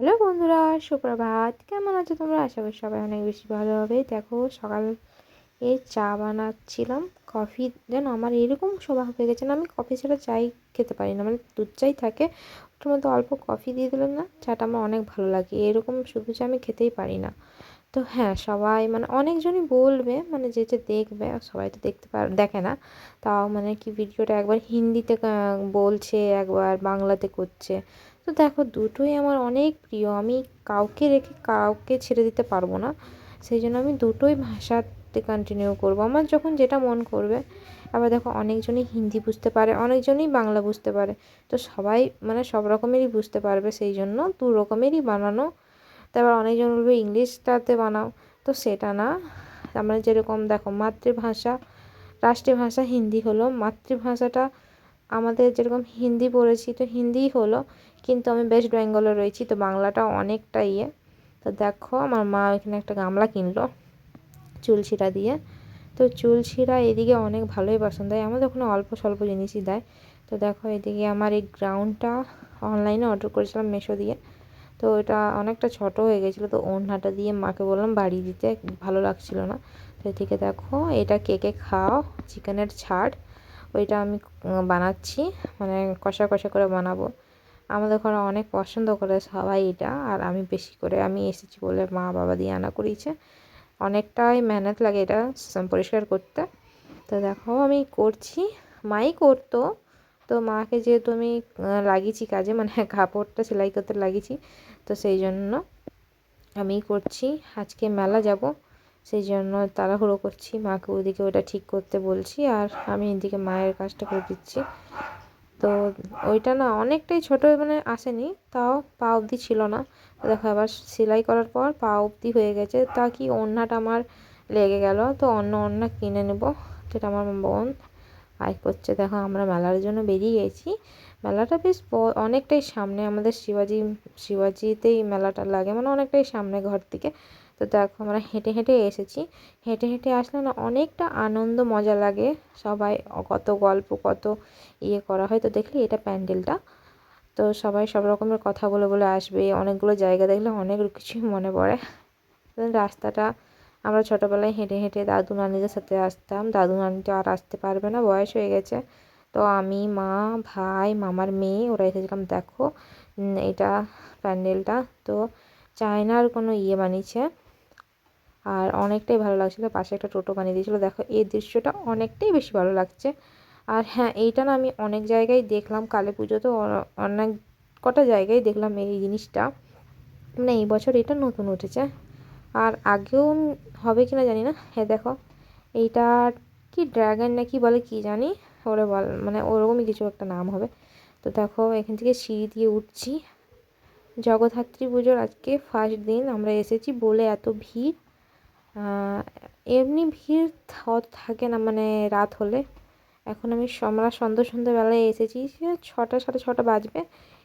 Hello বন্ধুরা, সুপ্রভাত। কেমন আছো তোমরা? আশা করি সবাই অনেক বেশি ভালো হবে। দেখো, সকালে চা বানাচ্ছিলাম। কফি যেন আমার এরকম স্বভাব হয়ে গেছে না, আমি কফি ছাড়া চাই খেতে পারি না। মানে দুধ চাই থাকে, ওটার মধ্যে অল্প কফি দিয়ে দিলাম না, চাটা আমার অনেক ভালো লাগে। এরকম শুধু চা আমি খেতেই পারি না। তো হ্যাঁ, সবাই মানে অনেকজনই বলবে, মানে যে যে দেখবে, সবাই তো দেখে না। তাও মানে কি ভিডিওটা একবার হিন্দিতে বলছে, একবার বাংলাতে করছে। তো দেখো, দুটোই আমার অনেক প্রিয়। আমি কাউকে রেখে কাউকে ছেড়ে দিতে পারবো না। সেই জন্য আমি দুটোই ভাষাতে কন্টিনিউ করবো, আমার যখন যেটা মন করবে। আবার দেখো, অনেকজনই হিন্দি বুঝতে পারে, অনেকজনই বাংলা বুঝতে পারে। তো সবাই মানে সব রকমেরই বুঝতে পারবে, সেই জন্য দু রকমেরই বানানো। তারপর অনেকজন বলবে ইংলিশটাতে বানাও, তো সেটা না। আমরা যেরকম দেখো, মাতৃভাষা, রাষ্ট্রীয় ভাষা হিন্দি হলো, মাতৃভাষাটা আমাদের যেরকম হিন্দি পড়েছি তো হিন্দিই হলো, কিন্তু আমি ওয়েস্ট বেঙ্গলে রয়েছি, তো বাংলাটা অনেকটা ইয়ে। তো দেখো, আমার মা এখানে একটা গামলা কিনলো চুলছিড়া দিয়ে। তো চুলছিড়া এদিকে অনেক ভালোই পছন্দ হয়, আমাদের ওখানে অল্প স্বল্প জিনিসই দেয়। তো দেখো, এদিকে আমার এই গ্রাউন্ডটা অনলাইনে অর্ডার করেছিলাম মিশো দিয়ে। তো এটা অনেকটা ছোট হয়ে গেছিলো, তো ওড়নাটা দিয়ে মাকে বললাম বাড়ি দিতে, ভালো লাগছিল না। তো এদিকে দেখো, এটা কেকে খাও চিকেনের ছাড়, ওইটা আমি বানাচ্ছি, মানে কষা কষা করে বানাবো। আমাদের ঘরে অনেক পছন্দ করে সবাই এটা, আর আমি বেশি করে, আমি এসেছি বলে মা বাবা দিয়ে আনা করিয়েছে। অনেকটাই মেহনত লাগে এটা পরিষ্কার করতে। তো দেখো, আমি করছি, মাই করতো। তো মাকে যেহেতু আমি লাগিয়েছি কাজে, মানে কাপড়টা সেলাই করতে লাগিয়েছি, তো সেই জন্য আমিই করছি। আজকে মেলা যাব, সেই জন্য তাড়াহুড়ো করছি, মাকে ওইদিকে ওটা ঠিক করতে বলছি, আর আমি এদিকে মায়ের কাজটা করে দিচ্ছি। তো ওইটা না অনেকটাই ছোটো, মানে আসেনি, তাও পা অবধি ছিল না। তো দেখো, আবার সেলাই করার পর পা অবধি হয়ে গেছে, তা কি ওড়নাটা আমার লেগে গেল, তো অন্য ওড়না কিনে নেব। যেটা আমার বোন আয় করছে। দেখো, আমরা মেলার জন্য বেরিয়ে গেছি। মেলাটা বেশ অনেকটাই সামনে, আমাদের শিবাজিতেই মেলাটা লাগে, মানে অনেকটাই সামনে ঘর থেকে। তো দেখো, আমরা হেঁটে হেঁটে এসেছি। হেঁটে হেঁটে আসলে না অনেকটা আনন্দ মজা লাগে। সবাই কত গল্প, কত ইয়ে করা হয়। তো দেখলি এটা প্যান্ডেলটা, তো সবাই সব রকমের কথা বলে বলে আসবে। অনেকগুলো জায়গা দেখলে অনেক কিছুই মনে পড়ে। রাস্তাটা আমরা ছোটোবেলায় হেঁটে হেঁটে দাদু নানিদের সাথে আসতাম। দাদু নানি তো আর আসতে পারবে না, বয়স হয়ে গেছে। তো আমি, মা, ভাই, মামার মেয়ে, ওরা এসেছিলাম। দেখো, এটা প্যান্ডেলটা তো চায়নার কোনো ইয়ে বানিয়েছে, আর অনেকটাই ভালো লাগছিলো। পাশে একটা টোটো বানিয়ে দিয়েছিলো। দেখো, এই দৃশ্যটা অনেকটাই বেশি ভালো লাগছে। আর হ্যাঁ, এইটা না আমি অনেক জায়গায় দেখলাম, কালী পুজোতে অনেক কটা জায়গায় দেখলাম এই জিনিসটা। মানে এই বছর এটা নতুন উঠেছে, আর আগেও হবে কিনা জানি না। হ্যাঁ দেখো, এইটা কি ড্রাগন না কি বলে কি জানি, ওরা মানে ওরকমই কিছু একটা নাম হবে। তো দেখো, এখান থেকে সিঁড়ি দিয়ে উঠছি। জগদ্ধাত্রী পুজোর আজকে ফার্স্ট দিন আমরা এসেছি বলে এত ভিড়। এমনি ভিড় থাকে না, মানে রাত হলে। এখন আমরা সন্ধ্যাবেলায় এসেছি, সে 6টা, 6:30 বাজবে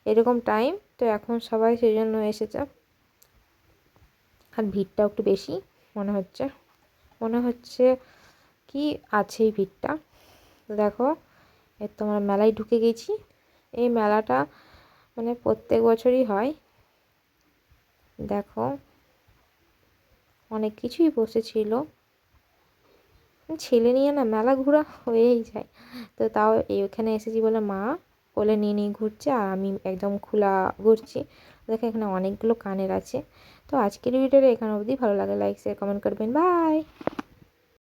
এরকম টাইম। তো এখন সবাই সেই জন্য এসেছে, আর ভিড়টাও একটু বেশি মনে হচ্ছে কি আছে এই ভিড়টা। তো দেখো, তোমার মেলায় ঢুকে গেছি। এই মেলাটা মানে প্রত্যেক বছরই হয়। দেখো, অনেক কিছুই বসেছিল। ছেলে নিয়ে না মেলা ঘোরা হয়েই যায়। তো তাও এখানে এসেছি বলে মা কোলে নিয়ে নিয়ে ঘুরছে, আর আমি একদম খোলা ঘুরছি। দেখো, এখানে অনেকগুলো কানের আছে। তো আজকের ভিডিওটা এখানে অবধি। ভালো লাগে লাইক শেয়ার কমেন্ট করবেন। বাই।